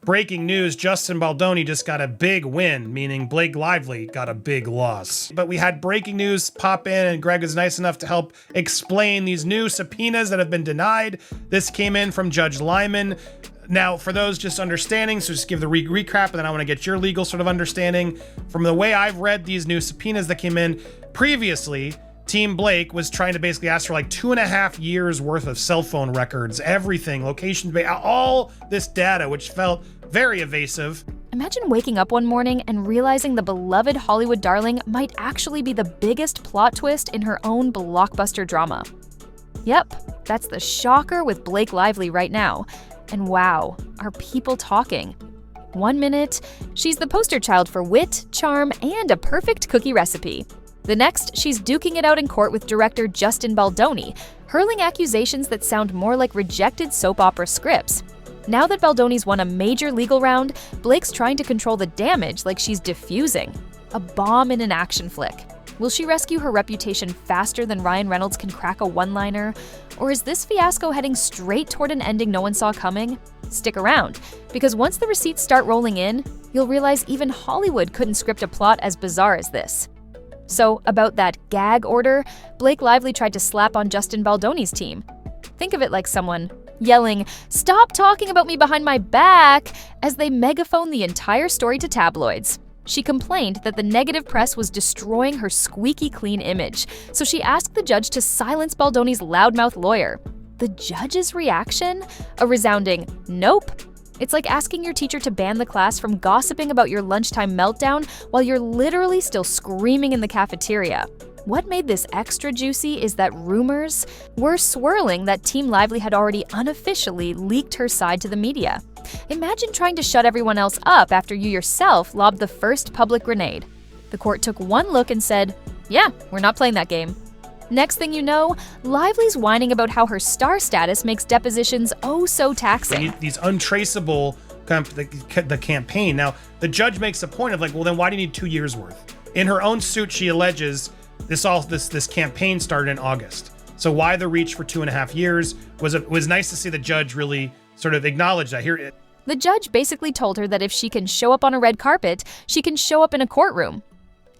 Breaking news, Justin Baldoni just got a big win, meaning Blake Lively got a big loss. But we had breaking news pop in, and Greg was nice enough to help explain these new subpoenas that have been denied. This came in from Judge Lyman. Now, for those just understanding, so just give the recap, and then I want to get your legal sort of understanding. From the way I've read these new subpoenas that came in previously, Team Blake was trying to basically ask for like 2.5 years worth of cell phone records, everything, location, all this data, which felt very evasive. Imagine waking up one morning and realizing the beloved Hollywood darling might actually be the biggest plot twist in her own blockbuster drama. Yep, that's the shocker with Blake Lively right now. And wow, are people talking? 1 minute, she's the poster child for wit, charm, and a perfect cookie recipe. The next, she's duking it out in court with director Justin Baldoni, hurling accusations that sound more like rejected soap opera scripts. Now that Baldoni's won a major legal round, Blake's trying to control the damage like she's defusing. A bomb in an action flick. Will she rescue her reputation faster than Ryan Reynolds can crack a one-liner? Or is this fiasco heading straight toward an ending no one saw coming? Stick around, because once the receipts start rolling in, you'll realize even Hollywood couldn't script a plot as bizarre as this. So, about that gag order, Blake Lively tried to slap on Justin Baldoni's team. Think of it like someone yelling, "Stop talking about me behind my back," as they megaphone the entire story to tabloids. She complained that the negative press was destroying her squeaky clean image, so she asked the judge to silence Baldoni's loudmouth lawyer. The judge's reaction? A resounding nope. It's like asking your teacher to ban the class from gossiping about your lunchtime meltdown while you're literally still screaming in the cafeteria. What made this extra juicy is that rumors were swirling that Team Lively had already unofficially leaked her side to the media. Imagine trying to shut everyone else up after you yourself lobbed the first public grenade. The court took one look and said, "Yeah, we're not playing that game." Next thing you know, Lively's whining about how her star status makes depositions oh so taxing. These untraceable, the campaign. Now, the judge makes a point of like, well, then why do you need 2 years worth? In her own suit, she alleges this campaign started in August. So why the reach for 2.5 years? It was nice to see the judge really sort of acknowledge that. The judge basically told her that if she can show up on a red carpet, she can show up in a courtroom.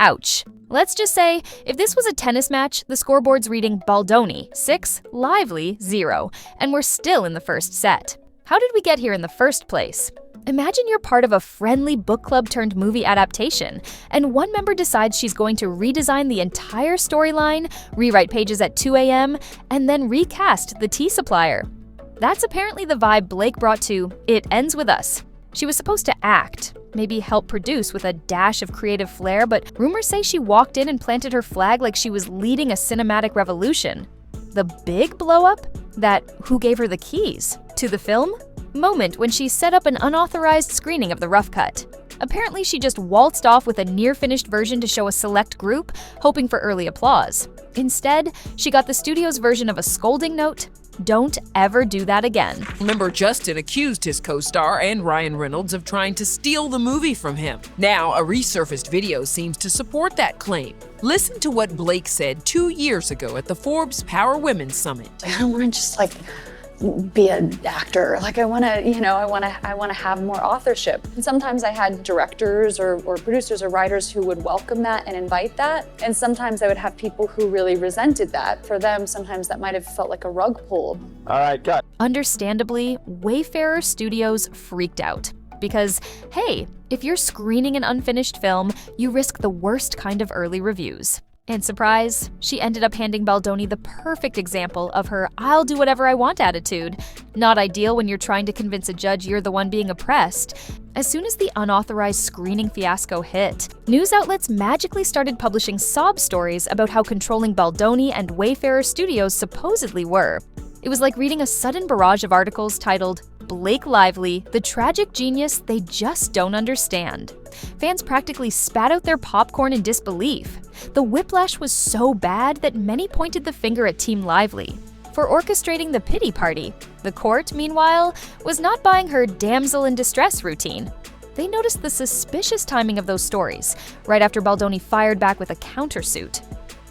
Ouch. Let's just say, if this was a tennis match, the scoreboard's reading Baldoni 6, Lively 0, and we're still in the first set. How did we get here in the first place? Imagine you're part of a friendly book club turned movie adaptation, and one member decides she's going to redesign the entire storyline, rewrite pages at 2 a.m., and then recast the tea supplier. That's apparently the vibe Blake brought to It Ends With Us. She was supposed to act, maybe help produce with a dash of creative flair, but rumors say she walked in and planted her flag like she was leading a cinematic revolution. The big blow-up? That who gave her the keys to the film? Moment when she set up an unauthorized screening of the rough cut. Apparently she just waltzed off with a near-finished version to show a select group, hoping for early applause. Instead, she got the studio's version of a scolding note. Don't ever do that again. Remember, Justin accused his co-star and Ryan Reynolds of trying to steal the movie from him. Now, a resurfaced video seems to support that claim. Listen to what Blake said 2 years ago at the Forbes Power Women's Summit. I don't want to just be an actor. I want to have more authorship. And sometimes I had directors or producers or writers who would welcome that and invite that. And sometimes I would have people who really resented that. For them, sometimes that might have felt like a rug pull. All right, cut. Understandably, Wayfarer Studios freaked out. Because, hey, if you're screening an unfinished film, you risk the worst kind of early reviews. And surprise, she ended up handing Baldoni the perfect example of her "I'll do whatever I want" attitude. Not ideal when you're trying to convince a judge you're the one being oppressed. As soon as the unauthorized screening fiasco hit, news outlets magically started publishing sob stories about how controlling Baldoni and Wayfarer Studios supposedly were. It was like reading a sudden barrage of articles titled, "Blake Lively, the tragic genius they just don't understand." Fans practically spat out their popcorn in disbelief. The whiplash was so bad that many pointed the finger at Team Lively for orchestrating the pity party. The court, meanwhile, was not buying her damsel in distress routine. They noticed the suspicious timing of those stories, right after Baldoni fired back with a countersuit.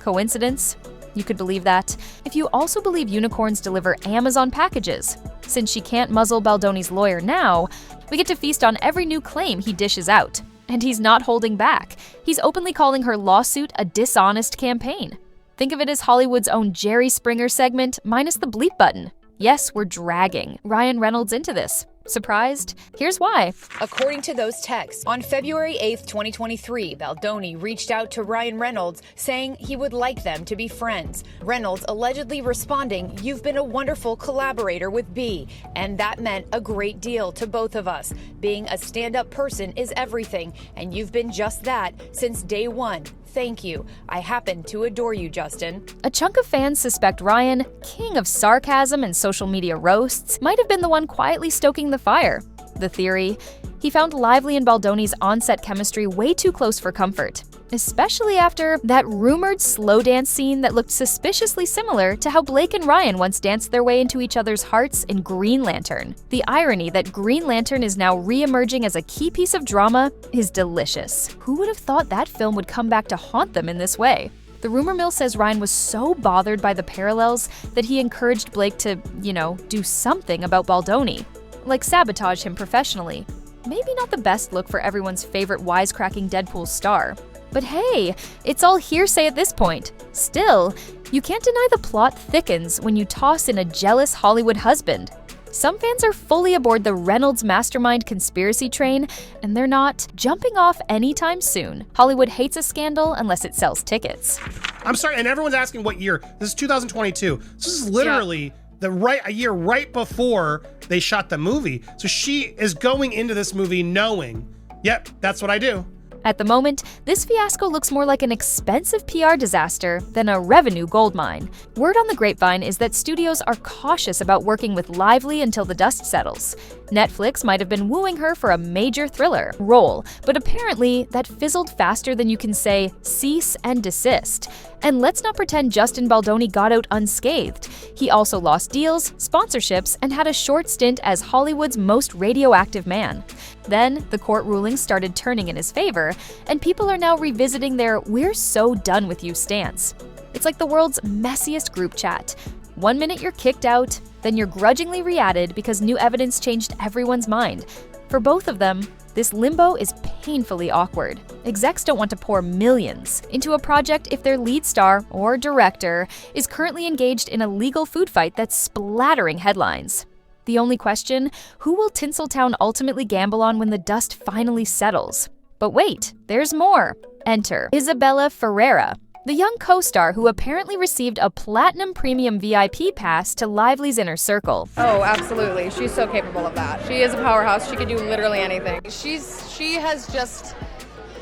Coincidence? You could believe that. If you also believe unicorns deliver Amazon packages. Since she can't muzzle Baldoni's lawyer now, we get to feast on every new claim he dishes out. And he's not holding back. He's openly calling her lawsuit a dishonest campaign. Think of it as Hollywood's own Jerry Springer segment minus the bleep button. Yes, we're dragging Ryan Reynolds into this. Surprised? Here's why. According to those texts, on February 8th, 2023, Baldoni reached out to Ryan Reynolds saying he would like them to be friends. Reynolds allegedly responding, "You've been a wonderful collaborator with B, and that meant a great deal to both of us. Being a stand-up person is everything, and you've been just that since day one. Thank you. I happen to adore you, Justin." A chunk of fans suspect Ryan, king of sarcasm and social media roasts, might have been the one quietly stoking the fire. The theory? He found Lively and Baldoni's on-set chemistry way too close for comfort, especially after that rumored slow dance scene that looked suspiciously similar to how Blake and Ryan once danced their way into each other's hearts in Green Lantern. The irony that Green Lantern is now re-emerging as a key piece of drama is delicious. Who would have thought that film would come back to haunt them in this way? The rumor mill says Ryan was so bothered by the parallels that he encouraged Blake to, do something about Baldoni, like sabotage him professionally. Maybe not the best look for everyone's favorite wisecracking Deadpool star. But hey, it's all hearsay at this point. Still, you can't deny the plot thickens when you toss in a jealous Hollywood husband. Some fans are fully aboard the Reynolds mastermind conspiracy train, and they're not jumping off anytime soon. Hollywood hates a scandal unless it sells tickets. I'm sorry, and everyone's asking what year. This is 2022. This is literally a year right before they shot the movie. So she is going into this movie knowing, yep, that's what I do. At the moment, this fiasco looks more like an expensive PR disaster than a revenue goldmine. Word on the grapevine is that studios are cautious about working with Lively until the dust settles. Netflix might have been wooing her for a major thriller role, but apparently that fizzled faster than you can say cease and desist. And let's not pretend Justin Baldoni got out unscathed. He also lost deals, sponsorships, and had a short stint as Hollywood's most radioactive man. Then, the court rulings started turning in his favor, and people are now revisiting their "we're so done with you" stance. It's like the world's messiest group chat. One minute you're kicked out, then you're grudgingly re-added because new evidence changed everyone's mind. For both of them, this limbo is painfully awkward. Execs don't want to pour millions into a project if their lead star or director is currently engaged in a legal food fight that's splattering headlines. The only question, who will Tinseltown ultimately gamble on when the dust finally settles? But wait, there's more. Enter Isabella Ferreira, the young co-star who apparently received a platinum premium VIP pass to Lively's inner circle. Oh, absolutely. She's so capable of that. She is a powerhouse. She can do literally anything. She has just,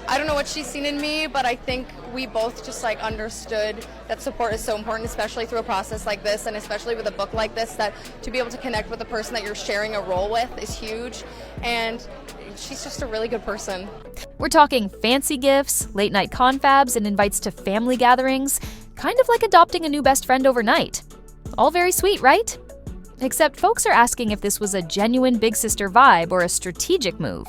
I don't know what she's seen in me, but I think we both just understood that support is so important, especially through a process like this, and especially with a book like this, that to be able to connect with the person that you're sharing a role with is huge. And she's just a really good person. We're talking fancy gifts, late night confabs, and invites to family gatherings, kind of like adopting a new best friend overnight. All very sweet, right? Except folks are asking if this was a genuine big sister vibe or a strategic move.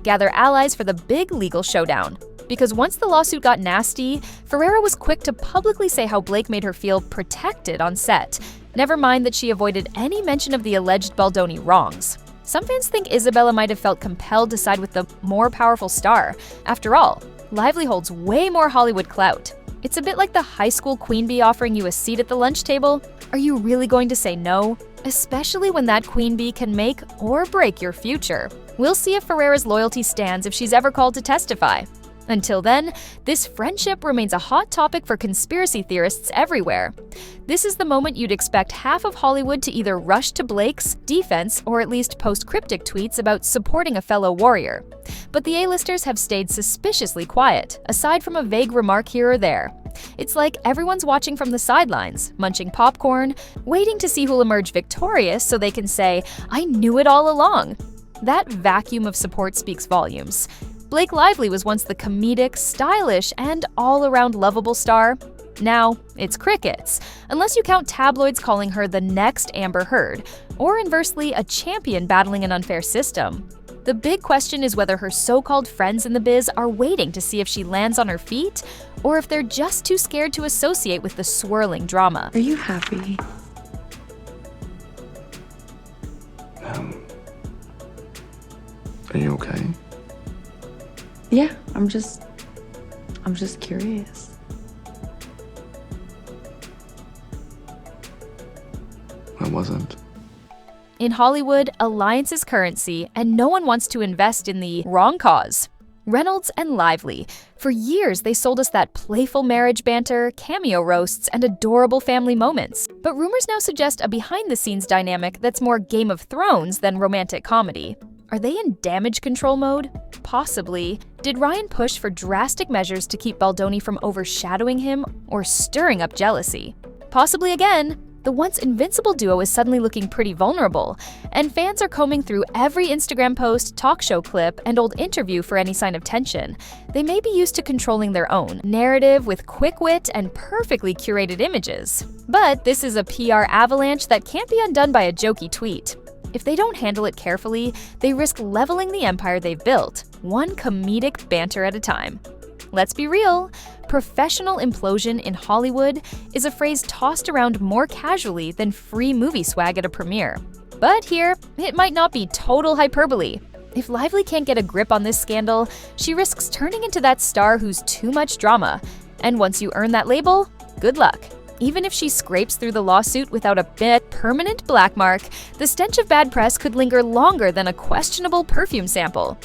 Gather allies for the big legal showdown. Because once the lawsuit got nasty, Ferreira was quick to publicly say how Blake made her feel protected on set. Never mind that she avoided any mention of the alleged Baldoni wrongs. Some fans think Isabella might have felt compelled to side with the more powerful star. After all, Lively holds way more Hollywood clout. It's a bit like the high school queen bee offering you a seat at the lunch table. Are you really going to say no? Especially when that queen bee can make or break your future. We'll see if Ferreira's loyalty stands if she's ever called to testify. Until then, this friendship remains a hot topic for conspiracy theorists everywhere. This is the moment you'd expect half of Hollywood to either rush to Blake's defense or at least post cryptic tweets about supporting a fellow warrior. But the A-listers have stayed suspiciously quiet, aside from a vague remark here or there. It's like everyone's watching from the sidelines, munching popcorn, waiting to see who'll emerge victorious so they can say, "I knew it all along." That vacuum of support speaks volumes. Blake Lively was once the comedic, stylish, and all-around lovable star. Now, it's crickets, unless you count tabloids calling her the next Amber Heard, or inversely, a champion battling an unfair system. The big question is whether her so-called friends in the biz are waiting to see if she lands on her feet, or if they're just too scared to associate with the swirling drama. Are you happy? Are you okay? Yeah, I'm just curious. I wasn't. In Hollywood, alliance is currency, and no one wants to invest in the wrong cause. Reynolds and Lively. For years, they sold us that playful marriage banter, cameo roasts, and adorable family moments. But rumors now suggest a behind-the-scenes dynamic that's more Game of Thrones than romantic comedy. Are they in damage control mode? Possibly. Did Ryan push for drastic measures to keep Baldoni from overshadowing him or stirring up jealousy? Possibly again. The once invincible duo is suddenly looking pretty vulnerable, and fans are combing through every Instagram post, talk show clip, and old interview for any sign of tension. They may be used to controlling their own narrative with quick wit and perfectly curated images. But this is a PR avalanche that can't be undone by a jokey tweet. If they don't handle it carefully, they risk leveling the empire they've built, one comedic banter at a time. Let's be real, professional implosion in Hollywood is a phrase tossed around more casually than free movie swag at a premiere. But here, it might not be total hyperbole. If Lively can't get a grip on this scandal, she risks turning into that star who's too much drama. And once you earn that label, good luck. Even if she scrapes through the lawsuit without a permanent black mark, the stench of bad press could linger longer than a questionable perfume sample.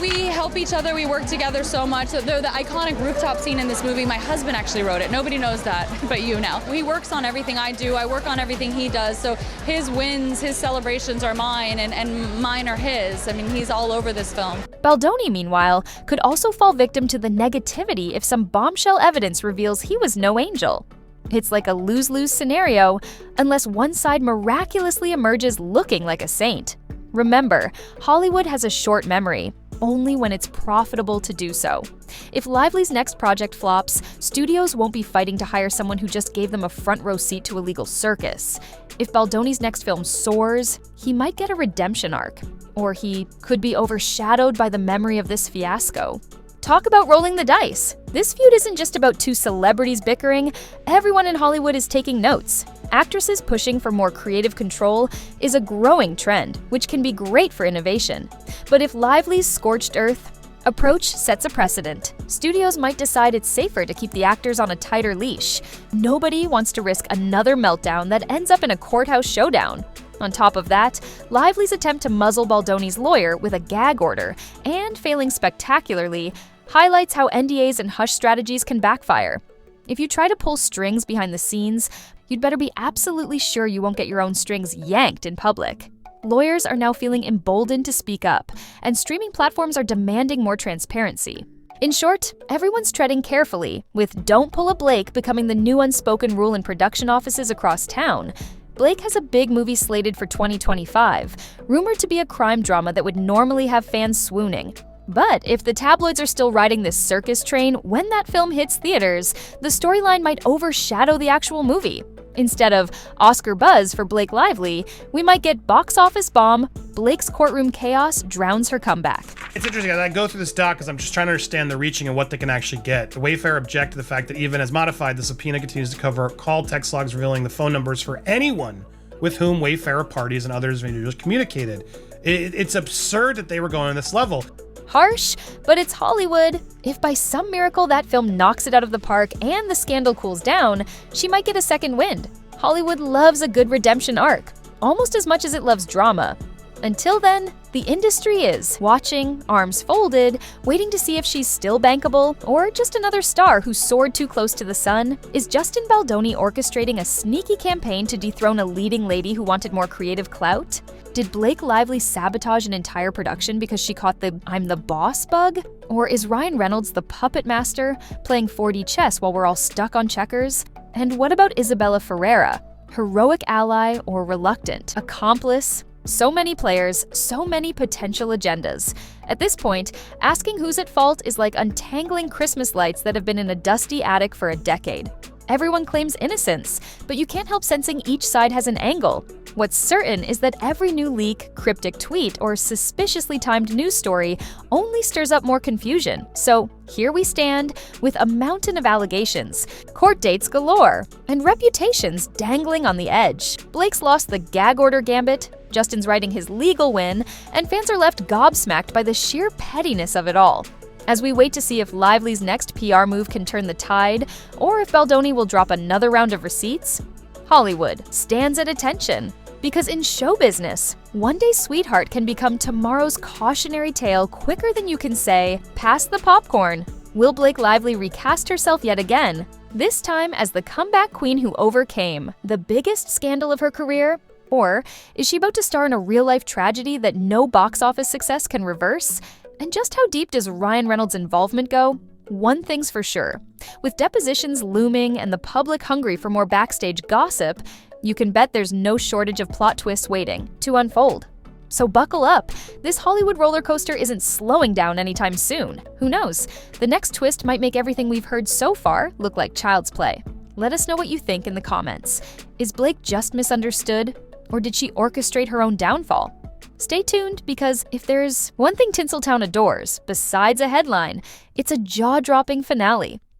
We help each other, we work together so much. So the iconic rooftop scene in this movie, my husband actually wrote it. Nobody knows that, but you now. He works on everything I do, I work on everything he does, so his wins, his celebrations are mine, and mine are his. I mean, he's all over this film. Baldoni, meanwhile, could also fall victim to the negativity if some bombshell evidence reveals he was no angel. It's like a lose-lose scenario, unless one side miraculously emerges looking like a saint. Remember, Hollywood has a short memory, only when it's profitable to do so. If Lively's next project flops, studios won't be fighting to hire someone who just gave them a front row seat to a legal circus. If Baldoni's next film soars, he might get a redemption arc, or he could be overshadowed by the memory of this fiasco. Talk about rolling the dice. This feud isn't just about two celebrities bickering. Everyone in Hollywood is taking notes. Actresses pushing for more creative control is a growing trend, which can be great for innovation. But if Lively's scorched earth approach sets a precedent, studios might decide it's safer to keep the actors on a tighter leash. Nobody wants to risk another meltdown that ends up in a courthouse showdown. On top of that, Lively's attempt to muzzle Baldoni's lawyer with a gag order, and failing spectacularly, highlights how NDAs and hush strategies can backfire. If you try to pull strings behind the scenes, you'd better be absolutely sure you won't get your own strings yanked in public. Lawyers are now feeling emboldened to speak up, and streaming platforms are demanding more transparency. In short, everyone's treading carefully, with "Don't Pull a Blake" becoming the new unspoken rule in production offices across town. Blake has a big movie slated for 2025, rumored to be a crime drama that would normally have fans swooning. But if the tabloids are still riding this circus train, when that film hits theaters, the storyline might overshadow the actual movie. Instead of Oscar buzz for Blake Lively, we might get box office bomb, Blake's courtroom chaos drowns her comeback. It's interesting, as I go through this doc, because I'm just trying to understand the reaching and what they can actually get. Wayfair object to the fact that even as modified, the subpoena continues to cover call text logs revealing the phone numbers for anyone with whom Wayfair parties and others individuals communicated. It's absurd that they were going on this level. Harsh, but it's Hollywood. If by some miracle that film knocks it out of the park and the scandal cools down, she might get a second wind. Hollywood loves a good redemption arc, almost as much as it loves drama. Until then, the industry is watching, arms folded, waiting to see if she's still bankable or just another star who soared too close to the sun. Is Justin Baldoni orchestrating a sneaky campaign to dethrone a leading lady who wanted more creative clout? Did Blake Lively sabotage an entire production because she caught the "I'm the boss" bug? Or is Ryan Reynolds the puppet master, playing 4D chess while we're all stuck on checkers? And what about Isabella Ferreira? Heroic ally or reluctant accomplice? So many players, so many potential agendas. At this point, asking who's at fault is like untangling Christmas lights that have been in a dusty attic for a decade. Everyone claims innocence, but you can't help sensing each side has an angle. What's certain is that every new leak, cryptic tweet, or suspiciously timed news story only stirs up more confusion. So here we stand with a mountain of allegations, court dates galore, and reputations dangling on the edge. Blake's lost the gag order gambit, Justin's writing his legal win, and fans are left gobsmacked by the sheer pettiness of it all. As we wait to see if Lively's next PR move can turn the tide, or if Baldoni will drop another round of receipts, Hollywood stands at attention. Because in show business, one day's sweetheart can become tomorrow's cautionary tale quicker than you can say, "Pass the popcorn." Will Blake Lively recast herself yet again? This time as the comeback queen who overcame the biggest scandal of her career? Or is she about to star in a real-life tragedy that no box office success can reverse? And just how deep does Ryan Reynolds' involvement go? One thing's for sure. With depositions looming and the public hungry for more backstage gossip, you can bet there's no shortage of plot twists waiting to unfold. So buckle up. This Hollywood roller coaster isn't slowing down anytime soon. Who knows? The next twist might make everything we've heard so far look like child's play. Let us know what you think in the comments. Is Blake just misunderstood? Or did she orchestrate her own downfall? Stay tuned, because if there's one thing Tinseltown adores, besides a headline, it's a jaw-dropping finale.